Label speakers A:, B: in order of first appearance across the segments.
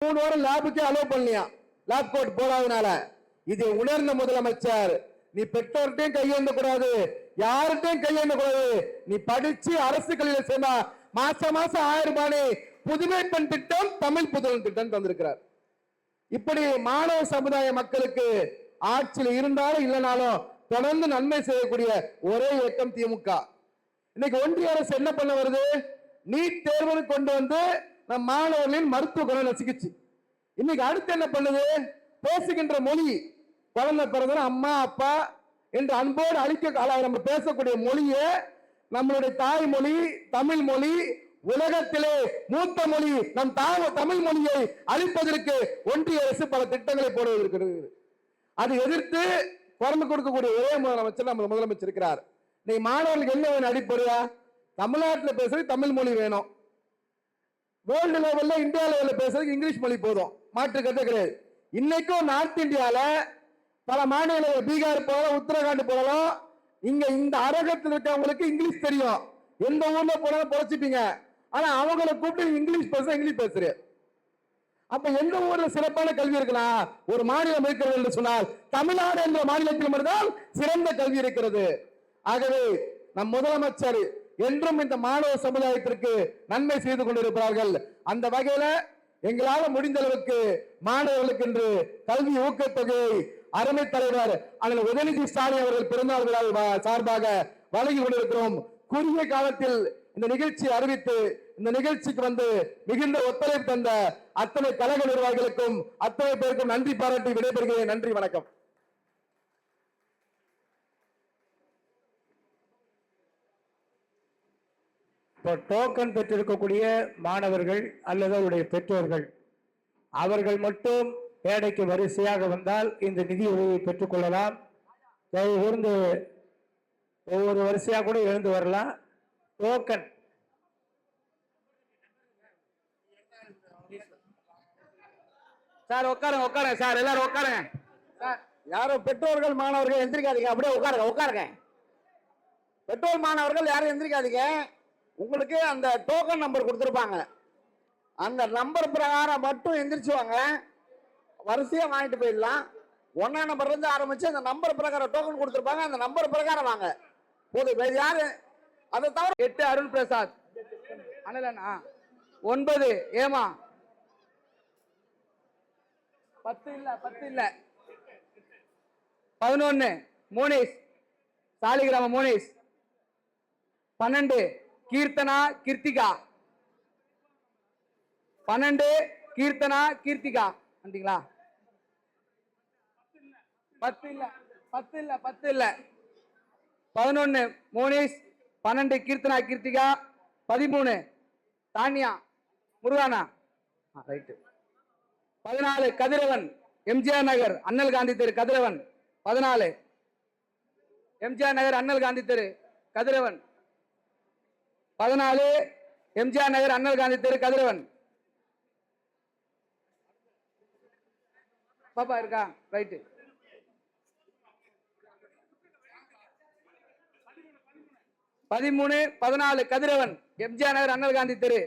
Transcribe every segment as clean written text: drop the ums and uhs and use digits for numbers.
A: 3 வாரம் லேபுக்கே அலோவ் பண்ணலையா, lab code போடாதனால. இதை உணர்ந்த முதலமைச்சர், நீ பெற்றோர்கிட்டையும் கையேந்த கூடாது, யார்கிட்டையும் கையேந்த கூடாது, நீ படிச்சு அரசு கல்வியில சேர்ந்தா மாசம் 1000 ரூபாய் புதுமை பெண் திட்டம், தமிழ் புதல்வன் திட்டம் தந்திருக்கிறார். இப்படி மாணவ சமுதாய மக்களுக்கு ஆட்சியில் இருந்தாலும் இல்லைனாலும் தொடர்ந்து நன்மை செய்யக்கூடிய ஒரே இயக்கம் திமுக. இன்னைக்கு ஒன்றிய அரசு என்ன பண்ண வருது, நீட் தேர்வு கொண்டு வந்து நம் மாணவர்களின் மருத்துவ குண சிகிச்சை. இன்னைக்கு அடுத்து என்ன பண்ணுது, பேசுகின்ற மொழி, குழந்தை பிறகு அம்மா அப்பா என்று அன்போடு அழிக்க நம்ம பேசக்கூடிய மொழியை, நம்மளுடைய தாய்மொழி தமிழ் மொழி, உலகத்திலே மூத்த மொழி நம் தமிழ் மொழியை அழிப்பதற்கு ஒன்றிய அரசு பல திட்டங்களை போடுவதற்கு அதை எதிர்த்து குரல் கொடுக்கக்கூடிய ஒரே முதலமைச்சர் நம்ம முதலமைச்சர் இருக்கிறார். இன்னைக்கு மாணவர்களுக்கு என்ன வேணும் அடிப்படையா, தமிழ்நாட்டில் பேசுறது தமிழ் மொழி வேணும், வேர்ல்டு லெவல்ல இந்தியா லெவல்ல பேசுறதுக்கு இங்கிலீஷ் மொழி போதும், மாற்று கருத்து கிடையாது. இன்னைக்கும் நார்த் இந்தியால பல மாநிலங்கள், பீகார் போகலாம், உத்தரகாண்ட் போகலாம், இங்க இந்த அரகத்தில் இருக்கவங்களுக்கு இங்கிலீஷ் தெரியும், எந்த ஊர்ல போனாலும் பொழைச்சிப்பீங்க. ஆனா அவங்களை கூப்பிட்டு இங்கிலீஷ் பேசுற அப்ப எந்த ஊர்ல சிறப்பான கல்வி இருக்கலாம், ஒரு மாநிலம் இருக்கிறது என்று சொன்னால் தமிழ்நாடு என்ற மாநிலத்தில் மட்டும்தான் சிறந்த கல்வி இருக்கிறது. ஆகவே நம் முதலமைச்சர் என்றும் இந்த மாணவ சமுதாயத்திற்கு நன்மை செய்து கொண்டிருக்கிறார்கள். அந்த வகையில எங்களால் முடிந்த அளவுக்கு மாணவர்களுக்கு என்று கல்வி ஊக்கத்தொகையை அருமை தலைவர் அண்ணல் உதயநிதி ஸ்டாலின் அவர்கள் பிறந்தநாள் விழா சார்பாக வழங்கி கொண்டிருக்கிறோம். குறுகிய காலத்தில் இந்த நிகழ்ச்சியை அறிவித்து இந்த நிகழ்ச்சிக்கு வந்து மிகுந்த ஒத்துழைப்பு தந்த அத்தனை கழக நிர்வாகிகளுக்கும் அத்தனை பேருக்கும் நன்றி பாராட்டி விடைபெறுகிறேன். நன்றி, வணக்கம்.
B: இப்போ டோக்கன் பெற்றிருக்கக்கூடிய மாணவர்கள் அல்லது அவருடைய பெற்றோர்கள் அவர்கள் மட்டும் மேடைக்கு வரிசையாக வந்தால் இந்த நிதி உதவியை பெற்றுக் கொள்ளலாம். தயவுகூர்ந்து ஒவ்வொரு வரிசையாக கூட எழுந்து வரலாம். டோக்கன்
C: சார் உட்காருங்க சார், எல்லாரும் உட்காருங்க சார்.
A: யாரும் பெற்றோர்கள் மாணவர்கள் எந்திரிக்காதீங்க, அப்படியே உட்காருங்க. பெற்றோர் மாணவர்கள் யாரும் எந்திரிக்காதீங்க. உங்களுக்கு அந்த டோக்கன் நம்பர் கொடுத்துருப்பாங்க, அந்த நம்பர் பிரகாரம் மட்டும் எந்திரிச்சுவாங்க, வரிசையா வாங்கிட்டு போயிடலாம். 1ஆம் நம்பர்ல இருந்து ஆரம்பிச்சு அந்த நம்பர் பிரகாரம் டோக்கன் கொடுத்துருப்பாங்க, அந்த நம்பர் பிரகாரம் வாங்க போதும். வேறு யாரு அதை தவிர
C: 8 அருண் பிரசாத் அனலனா, 9 ஏமா, 10 இல்ல 11 மோனிஷ், சாலிகிராம மோனிஷ், 12 கீர்த்தனா கீர்த்திகா, 12 கீர்த்தனா கீர்த்திகா வந்தீங்களா? 10 இல்ல 11 மோனிஷ், 12 கீர்த்தனா கீர்த்திகா, 13 தானியா முருகானா, ரைட்டு, 14 கதிரவன், எம்ஜிஆர் நகர் அண்ணல் காந்தி தெரு கதிரவன், 14 எம்ஜிஆர் நகர் அண்ணல் காந்தி தெரு கதிரவன், 14 எம்ஜிஆர் நகர் அண்ணல் காந்தி தெரு கதிரவன். பாப்பா இருக்கா? ரைட்டு. 13 14 கதிரவன், எம்ஜிஆர் நகர் அண்ணல் காந்தி தெரு,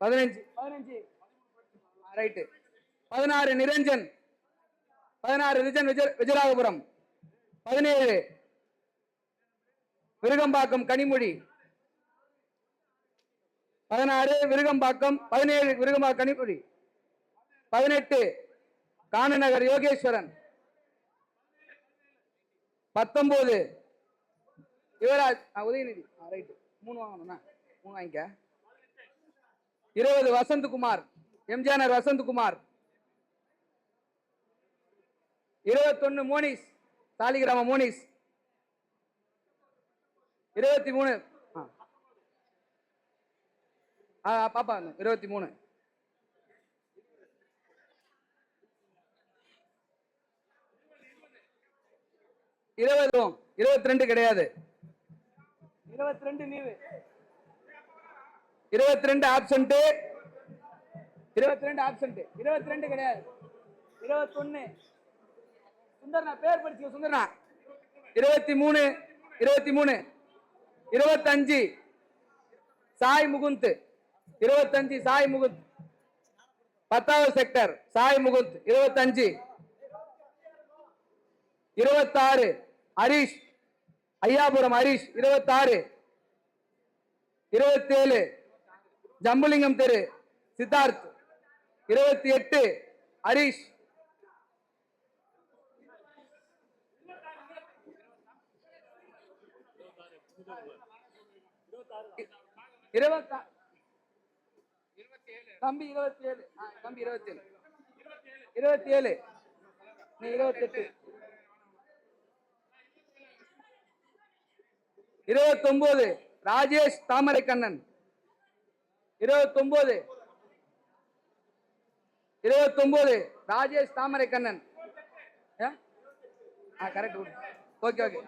C: 15 ரைட்டு, 16 நிரஞ்சன், 16 விஜயராகபுரம், 17 விருகம்பாக்கம் கனிமொழி, 16 விருகம்பாக்கம், 17 விருகம்பாக்கம் கனிமொழி, 18 காணநகர் யோகேஸ்வரன், 19 யுவராஜ் உதயநிதி, ரைட்டு, 3 வாங்கணும்னா 3 வாங்கிக்க. 20 வசந்த்குமார், எம்ஜிஆர் நகர் வசந்த்குமார், 21 மோனிஷ், சாலிகிராம மோனிஷ், 23 பாப்பா 23, 22 கிடையாது, 22 நீவு, 22 ஆப்சென்ட், 22 கிடையாது, 21 சுந்தர்னா பேர் படிச்சு சுந்தர்னா, 23 25 சாய் முகுந்த், 25 சாய் முகுந்த், 10வது செக்டர் சாய் முகுந்த் 25. 26 ஹரிஷ் ஐயாபுரம் ஹரிஷ் 26. 27 ஜம்புலிங்கம் தெரு சித்தார்த் 28 ஹரிஷ். 26 தம்பி 27 தம்பி 27 27 நீ 28. 29 Rajesh Thamaraikannan 29 Rajesh Thamaraikannan. Correct. Okay okay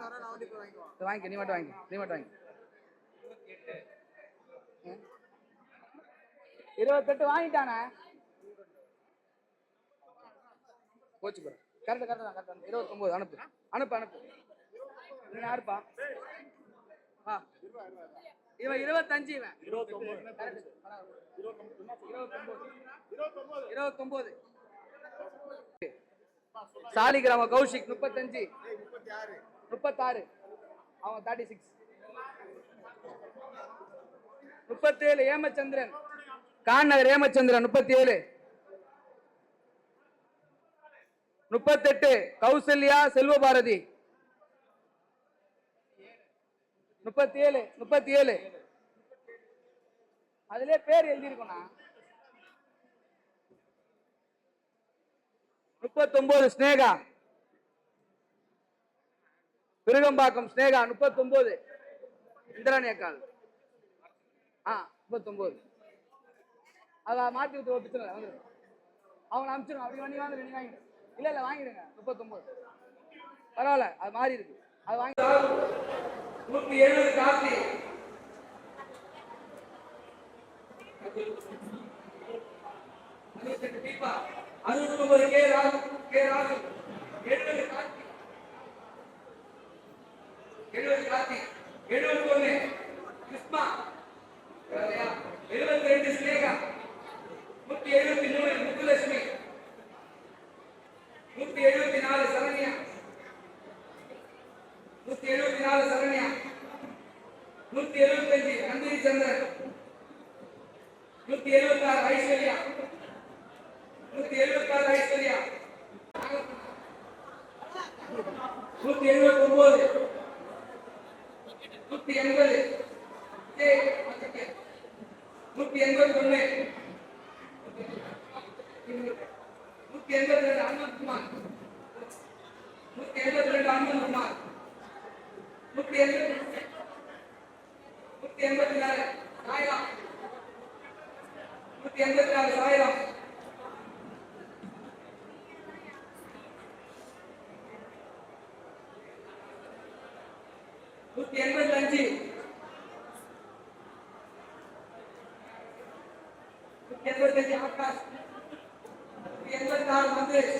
C: வாங்கிக்க, நீ மட்டும் வாங்கி. 28 வாங்கிட்டானே போச்சு போற. கரெக்ட் தான் 29 அனுப்பு. நீ யாருப்பா? இவன் 25 இவன் 29. சாலிகிராம கௌஷிக் 35. 36 அவன் 36. 37 ஏமச்சந்திரன் காநகர் ஏமச்சந்திரன் 37. 38 கௌசல்யா செல்வபாரதி 37. அதுல பேர் எழுதி இருக்கா? 39 ஸ்னேகா விருகம்பாக்கம் ஸ்னேகா 39. இந்திராணி அக்கால் 39. அத மாத்தி விட்டு ஒப்பிச்சுங்க வந்துரு. அவங்க அனுப்பிச்சிருங்க. அப்படி வண்டி வாங்க ரெடி வாங்கிடு. இல்ல வாங்கிடுங்க 39. பரவாயில்ல அது மாறி இருக்கு. அது வாங்கி 170 கார்த்தி 69 கே ராஜு 70 கார்த்தி 71 கிருஷ்ணா 72 ஸ்னேகா 173 முத்துலட்சுமி 174 சரண்யா 175 நந்தினி சந்திரன் 176 ஐஸ்வர்யா 179 180 181 182 அனுமந்த்குமார் 182 அனுமந்த்குமார் 184 சாய்ராம் 184 சாய்ராம் 185 185 ஆகாஷ் 186 மந்தேஷ்